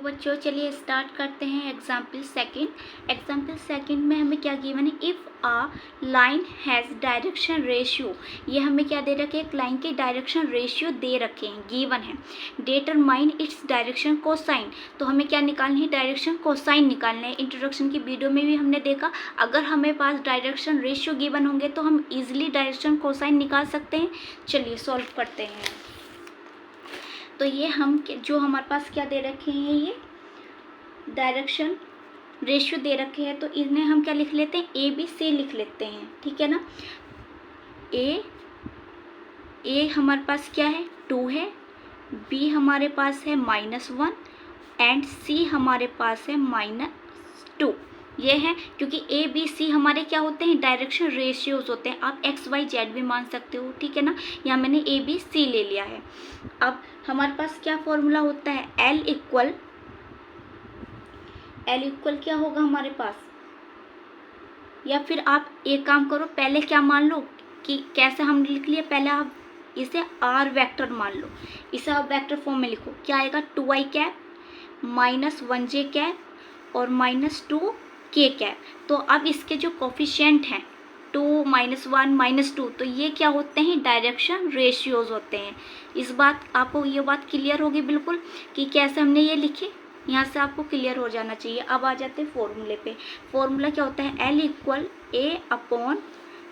बच्चों, चलिए स्टार्ट करते हैं एग्जाम्पल सेकंड। एग्जाम्पल सेकंड में हमें क्या गिवन है, if a line has direction ratio. ये हमें क्या दे रखे, एक लाइन के डायरेक्शन रेशियो दे रखे हैं, गिवन है। Determine its direction cosine. तो हमें क्या निकालनी है, डायरेक्शन कोसाइन निकालना है। इंट्रोडक्शन की वीडियो में भी हमने देखा, अगर हमें पास डायरेक्शन रेशियो गिवन होंगे तो हम इजिली डायरेक्शन कोसाइन निकाल सकते हैं। चलिए सॉल्व करते हैं। तो ये हम जो हमारे पास क्या दे रखे हैं, ये डायरेक्शन रेशियो दे रखे हैं, तो इन्हें हम क्या लिख लेते हैं, ए बी सी लिख लेते हैं, ठीक है ना। ए हमारे पास क्या है, 2 है, बी हमारे पास है -1 एंड सी हमारे पास है -2। ये है क्योंकि ए बी सी हमारे क्या होते हैं, डायरेक्शन रेशियोज होते हैं। आप एक्स वाई जेड भी मान सकते हो, ठीक है ना। यहाँ मैंने ए बी सी ले लिया है। अब हमारे पास क्या फॉर्मूला होता है, एल इक्वल क्या होगा हमारे पास, या फिर आप एक काम करो, पहले क्या मान लो कि कैसे हम लिख लिए, पहले आप इसे आर वेक्टर मान लो, इसे आप वेक्टर फॉर्म में लिखो। क्या आएगा, 2i कैप -1j कैप और -2k कैप। तो अब इसके जो कोफिशिएंट हैं 2 -1 -2, तो ये क्या होते हैं, डायरेक्शन रेशियोज होते हैं। इस बात आपको ये बात क्लियर होगी बिल्कुल कि कैसे हमने ये लिखे, यहाँ से आपको क्लियर हो जाना चाहिए। अब आ जाते हैं फॉर्मूले पे। फॉर्मूला क्या होता है, एल इक्वल ए अपॉन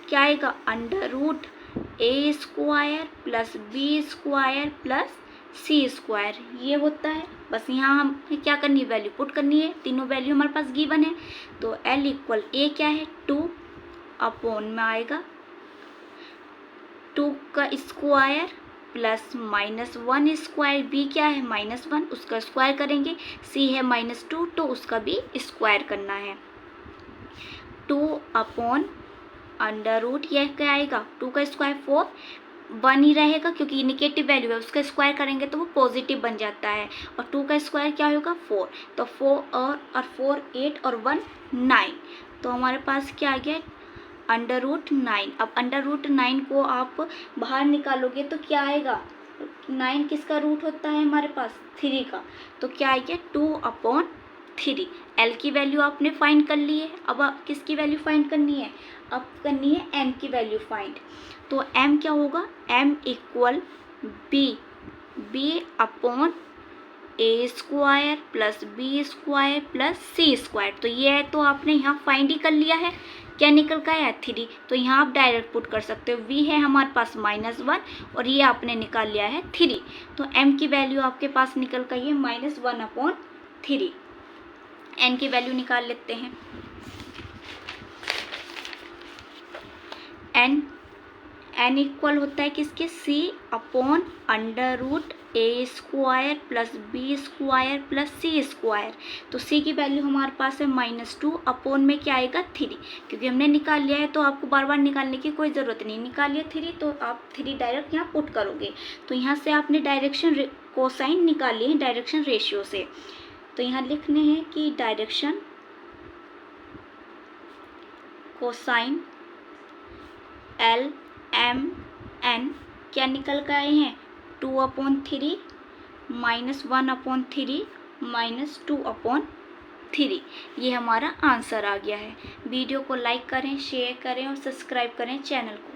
क्या आएगा, √a² plus b² plus c², ये होता है। बस यहाँ हमें क्या करनी है, वैल्यू पुट करनी है। तीनों वैल्यू हमारे पास गिवन है। तो एल इक्वल ए क्या है, 2 अपॉन में आएगा 2 का स्क्वायर प्लस -1² बी क्या है, -1, उसका स्क्वायर करेंगे। सी है -2, तो उसका भी स्क्वायर करना है। 2 अपॉन √, यह क्या आएगा, 2 का स्क्वायर 4, 1 ही रहेगा क्योंकि निगेटिव वैल्यू है, उसका स्क्वायर करेंगे तो वो पॉजिटिव बन जाता है। और 2 का स्क्वायर क्या होगा, 4, तो 4 और 4 8 और 1 9। तो हमारे पास क्या आ गया, √9। अब √9 को आप बाहर निकालोगे तो क्या आएगा, 9 किसका रूट होता है हमारे पास, 3 का। तो क्या आएगा, 2/3। एल की वैल्यू आपने फाइंड कर ली है। अब आप किसकी वैल्यू फाइंड करनी है, अब करनी है एम की वैल्यू फाइंड। तो एम क्या होगा, M equal B upon a² plus b² plus c²। तो ये है, तो आपने यहाँ फाइंड ही कर लिया है। क्या निकल का है, 3। तो यहाँ आप डायरेक्ट पुट कर सकते हो। v है हमारे पास -1 और ये आपने निकाल लिया है 3। तो m की वैल्यू आपके पास निकल का ये -1/3। n की वैल्यू निकाल लेते हैं। n इक्वल होता है किसके, c upon √a² plus b² plus c²। तो c की वैल्यू हमारे पास है -2 अपॉन में क्या आएगा, 3। क्योंकि हमने निकाल लिया है तो आपको बार बार निकालने की कोई ज़रूरत नहीं। निकाल लिया 3, तो आप 3 डायरेक्ट यहाँ पुट करोगे। तो यहाँ से आपने डायरेक्शन कोसाइन निकाल लिए डायरेक्शन रेशियो से। तो यहाँ लिखने हैं कि डायरेक्शन कोसाइन LMN क्या निकल कर आए हैं, 2/3 -1/3 -2/3। ये हमारा आंसर आ गया है। वीडियो को लाइक करें, शेयर करें और सब्सक्राइब करें चैनल को।